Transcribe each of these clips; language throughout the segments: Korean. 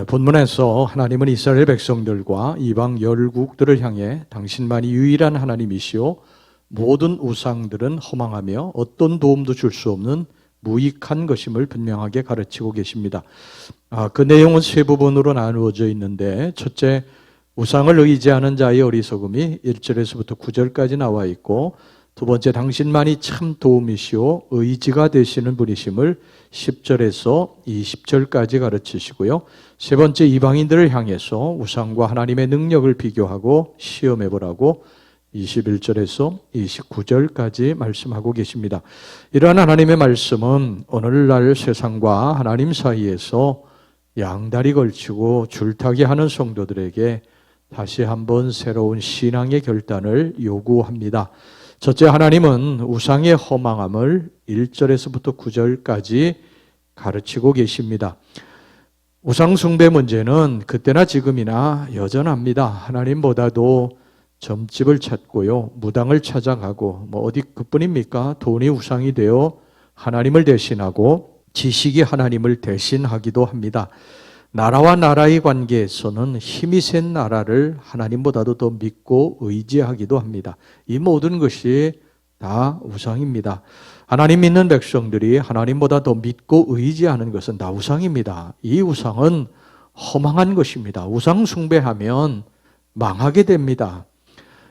본문에서 하나님은 이스라엘 백성들과 이방 열국들을 향해 당신만이 유일한 하나님이시오 모든 우상들은 허망하며 어떤 도움도 줄 수 없는 무익한 것임을 분명하게 가르치고 계십니다. 그 내용은 세 부분으로 나누어져 있는데 첫째, 우상을 의지하는 자의 어리석음이 1절에서부터 9절까지 나와 있고, 두 번째, 당신만이 참 도움이시오 의지가 되시는 분이심을 10절에서 20절까지 가르치시고요. 세 번째, 이방인들을 향해서 우상과 하나님의 능력을 비교하고 시험해 보라고 21절에서 29절까지 말씀하고 계십니다. 이러한 하나님의 말씀은 오늘날 세상과 하나님 사이에서 양다리 걸치고 줄타기 하는 성도들에게 다시 한번 새로운 신앙의 결단을 요구합니다. 첫째, 하나님은 우상의 허망함을 1절에서부터 9절까지 가르치고 계십니다. 우상 숭배 문제는 그때나 지금이나 여전합니다. 하나님보다도 점집을 찾고요, 무당을 찾아가고 어디 그뿐입니까? 돈이 우상이 되어 하나님을 대신하고 지식이 하나님을 대신하기도 합니다. 나라와 나라의 관계에서는 힘이 센 나라를 하나님보다도 더 믿고 의지하기도 합니다. 이 모든 것이 다 우상입니다. 하나님 믿는 백성들이 하나님보다 더 믿고 의지하는 것은 다 우상입니다. 이 우상은 허망한 것입니다. 우상 숭배하면 망하게 됩니다.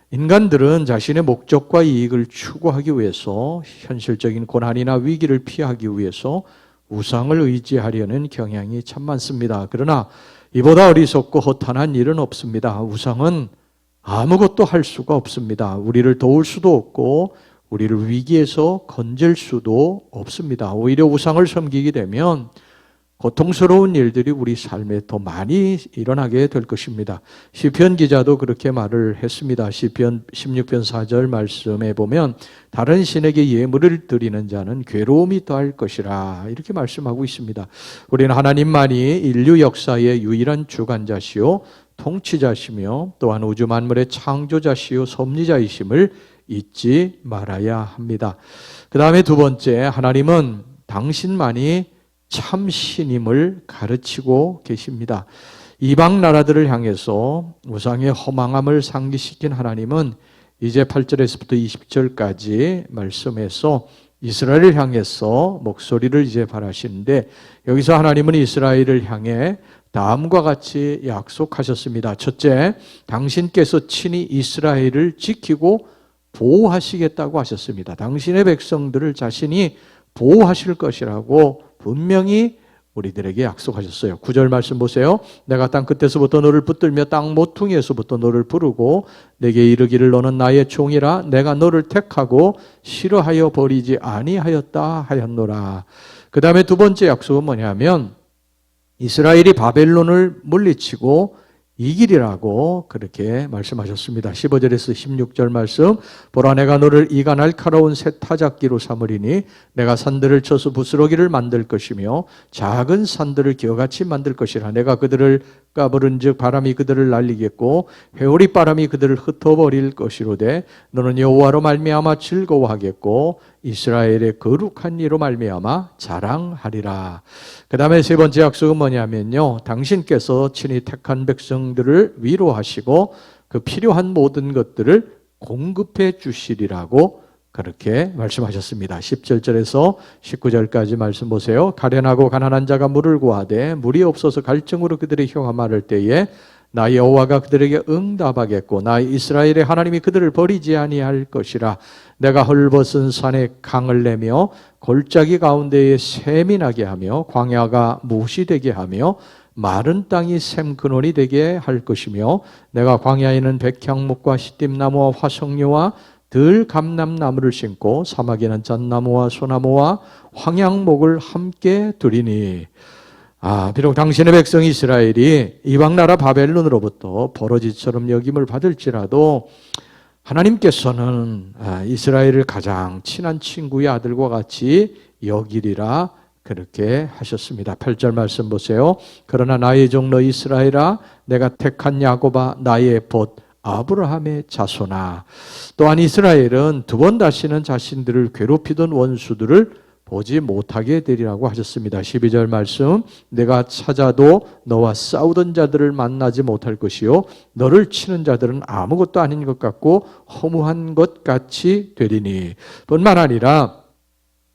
인간들은 자신의 목적과 이익을 추구하기 위해서, 현실적인 고난이나 위기를 피하기 위해서 우상을 의지하려는 경향이 참 많습니다. 그러나 이보다 어리석고 허탄한 일은 없습니다. 우상은 아무것도 할 수가 없습니다. 우리를 도울 수도 없고 우리를 위기에서 건질 수도 없습니다. 오히려 우상을 섬기게 되면 고통스러운 일들이 우리 삶에 더 많이 일어나게 될 것입니다. 시편 기자도 그렇게 말을 했습니다. 시편 16편 4절 말씀에 보면 다른 신에게 예물을 드리는 자는 괴로움이 더할 것이라 이렇게 말씀하고 있습니다. 우리는 하나님만이 인류 역사의 유일한 주관자시요 통치자시며 또한 우주 만물의 창조자시요 섭리자이심을 잊지 말아야 합니다. 그 다음에 두 번째, 하나님은 당신만이 참 신임을 가르치고 계십니다. 이방 나라들을 향해서 우상의 허망함을 상기시킨 하나님은 이제 8절에서부터 20절까지 말씀해서 이스라엘을 향해서 목소리를 이제 발하시는데, 여기서 하나님은 이스라엘을 향해 다음과 같이 약속하셨습니다. 첫째, 당신께서 친히 이스라엘을 지키고 보호하시겠다고 하셨습니다. 당신의 백성들을 자신이 보호하실 것이라고 분명히 우리들에게 약속하셨어요. 9절 말씀 보세요. 내가 땅 끝에서부터 너를 붙들며 땅 모퉁이에서부터 너를 부르고 내게 이르기를 너는 나의 종이라 내가 너를 택하고 싫어하여 버리지 아니하였다 하였노라. 그 다음에 두 번째 약속은 뭐냐면 이스라엘이 바벨론을 물리치고 이길이라고 그렇게 말씀하셨습니다. 15절에서 16절 말씀, 보라 내가 너를 이가 날카로운 새 타작기로 삼으리니 내가 산들을 쳐서 부스러기를 만들 것이며 작은 산들을 기어같이 만들 것이라. 내가 그들을 까부른즉 바람이 그들을 날리겠고 회오리 바람이 그들을 흩어버릴 것이로되 너는 여호와로 말미암아 즐거워하겠고 이스라엘의 거룩한 이로 말미암아 자랑하리라. 그 다음에 세 번째 약속은 뭐냐면요, 당신께서 친히 택한 백성들을 위로하시고 그 필요한 모든 것들을 공급해 주시리라고 그렇게 말씀하셨습니다. 17절에서 19절까지 말씀 보세요. 가련하고 가난한 자가 물을 구하되 물이 없어서 갈증으로 그들의 혀가 마를 때에 나 여호와가 그들에게 응답하겠고 나 이스라엘의 하나님이 그들을 버리지 아니할 것이라. 내가 헐벗은 산에 강을 내며 골짜기 가운데에 샘이 나게 하며 광야가 무시되게 하며 마른 땅이 샘 근원이 되게 할 것이며 내가 광야에는 백향목과 시띠나무와 화석류와 들감람나무를 심고 사막에는 잣나무와 소나무와 황양목을 함께 두리니. 비록 당신의 백성 이스라엘이 이방나라 바벨론으로부터 버러지처럼 여김을 받을지라도 하나님께서는 이스라엘을 가장 친한 친구의 아들과 같이 여기리라 그렇게 하셨습니다. 8절 말씀 보세요. 그러나 나의 종너 이스라엘아 내가 택한 야곱아 나의 벗 아브라함의 자손아. 또한 이스라엘은 두 번 다시는 자신들을 괴롭히던 원수들을 보지 못하게 되리라고 하셨습니다. 12절 말씀, 내가 찾아도 너와 싸우던 자들을 만나지 못할 것이요 너를 치는 자들은 아무것도 아닌 것 같고 허무한 것 같이 되리니. 뿐만 아니라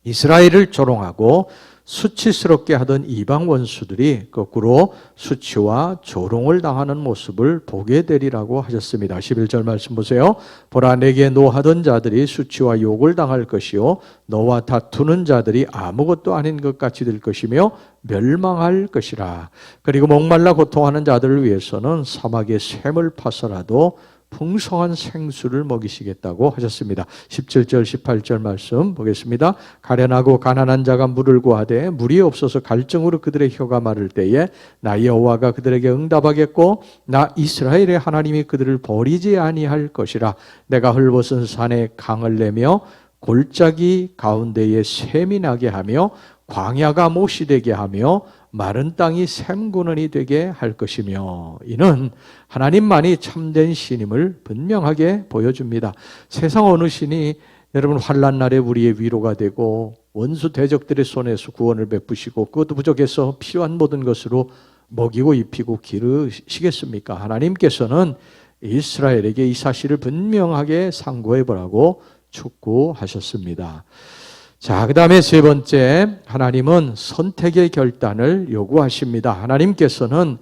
이스라엘을 조롱하고 수치스럽게 하던 이방 원수들이 거꾸로 수치와 조롱을 당하는 모습을 보게 되리라고 하셨습니다. 11절 말씀 보세요. 보라, 내게 노하던 자들이 수치와 욕을 당할 것이요 너와 다투는 자들이 아무것도 아닌 것 같이 될 것이며 멸망할 것이라. 그리고 목말라 고통하는 자들을 위해서는 사막의 샘을 파서라도 풍성한 생수를 먹이시겠다고 하셨습니다. 17절 18절 말씀 보겠습니다. 가련하고 가난한 자가 물을 구하되 물이 없어서 갈증으로 그들의 혀가 마를 때에 나 여호와가 그들에게 응답하겠고 나 이스라엘의 하나님이 그들을 버리지 아니할 것이라. 내가 헐벗은 산에 강을 내며 골짜기 가운데에 샘이 나게 하며 광야가 못이 되게 하며 마른 땅이 샘구는이 되게 할 것이며. 이는 하나님만이 참된 신임을 분명하게 보여줍니다. 세상 어느 신이 여러분 환난 날에 우리의 위로가 되고 원수 대적들의 손에서 구원을 베푸시고 그것도 부족해서 필요한 모든 것으로 먹이고 입히고 기르시겠습니까? 하나님께서는 이스라엘에게 이 사실을 분명하게 상고해 보라고 촉구하셨습니다. 자, 그 다음에 세 번째, 하나님은 선택의 결단을 요구하십니다. 하나님께서는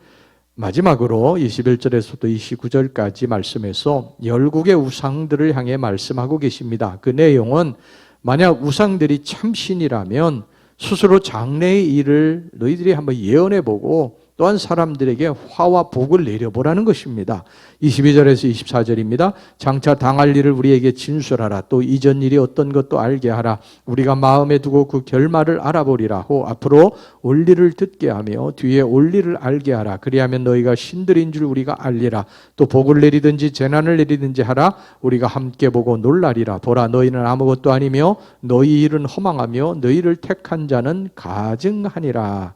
마지막으로 21절에서도 29절까지 말씀해서 열국의 우상들을 향해 말씀하고 계십니다. 그 내용은 만약 우상들이 참신이라면 스스로 장래의 일을 너희들이 한번 예언해보고 또한 사람들에게 화와 복을 내려보라는 것입니다. 22절에서 24절입니다. 장차 당할 일을 우리에게 진술하라. 또 이전 일이 어떤 것도 알게 하라. 우리가 마음에 두고 그 결말을 알아보리라. 호 앞으로 올 일을 듣게 하며 뒤에 올 일을 알게 하라. 그리하면 너희가 신들인 줄 우리가 알리라. 또 복을 내리든지 재난을 내리든지 하라. 우리가 함께 보고 놀라리라. 보라, 너희는 아무것도 아니며 너희 일은 허망하며 너희를 택한 자는 가증하니라.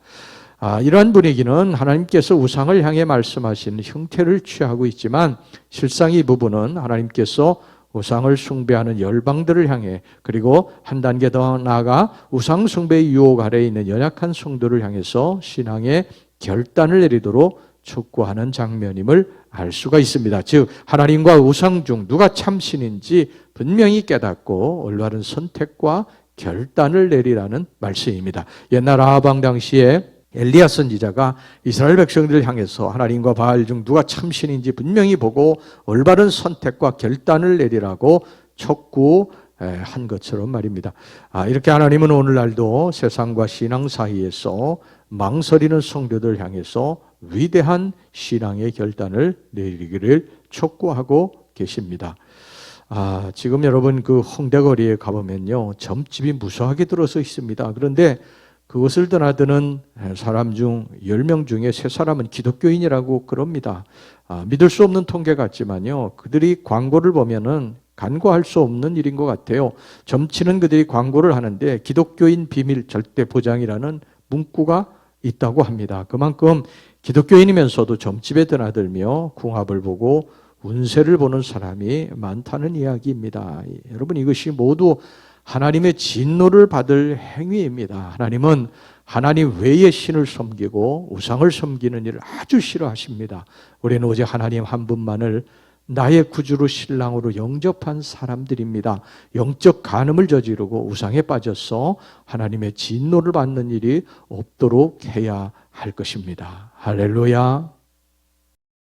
이러한 분위기는 하나님께서 우상을 향해 말씀하신 형태를 취하고 있지만 실상 이 부분은 하나님께서 우상을 숭배하는 열방들을 향해 그리고 한 단계 더 나아가 우상 숭배의 유혹 아래에 있는 연약한 성도를 향해서 신앙의 결단을 내리도록 촉구하는 장면임을 알 수가 있습니다. 즉 하나님과 우상 중 누가 참신인지 분명히 깨닫고 올바른 선택과 결단을 내리라는 말씀입니다. 옛날 아합 왕 당시에 엘리야 선지자가 이스라엘 백성들을 향해서 하나님과 바알 중 누가 참신인지 분명히 보고 올바른 선택과 결단을 내리라고 촉구한 것처럼 말입니다. 이렇게 하나님은 오늘날도 세상과 신앙 사이에서 망설이는 성도들 향해서 위대한 신앙의 결단을 내리기를 촉구하고 계십니다. 지금 여러분 그 홍대거리에 가보면요, 점집이 무수하게 들어서 있습니다. 그런데 그것을 드나드는 사람 중 10명 중에 3사람은 기독교인이라고 그럽니다. 믿을 수 없는 통계 같지만요, 그들이 광고를 보면은 간과할 수 없는 일인 것 같아요. 점치는 그들이 광고를 하는데 기독교인 비밀 절대 보장이라는 문구가 있다고 합니다. 그만큼 기독교인이면서도 점집에 드나들며 궁합을 보고 운세를 보는 사람이 많다는 이야기입니다. 여러분, 이것이 모두 하나님의 진노를 받을 행위입니다. 하나님은 하나님 외의 신을 섬기고 우상을 섬기는 일을 아주 싫어하십니다. 우리는 오직 하나님 한 분만을 나의 구주로 신랑으로 영접한 사람들입니다. 영적 간음을 저지르고 우상에 빠져서 하나님의 진노를 받는 일이 없도록 해야 할 것입니다. 할렐루야.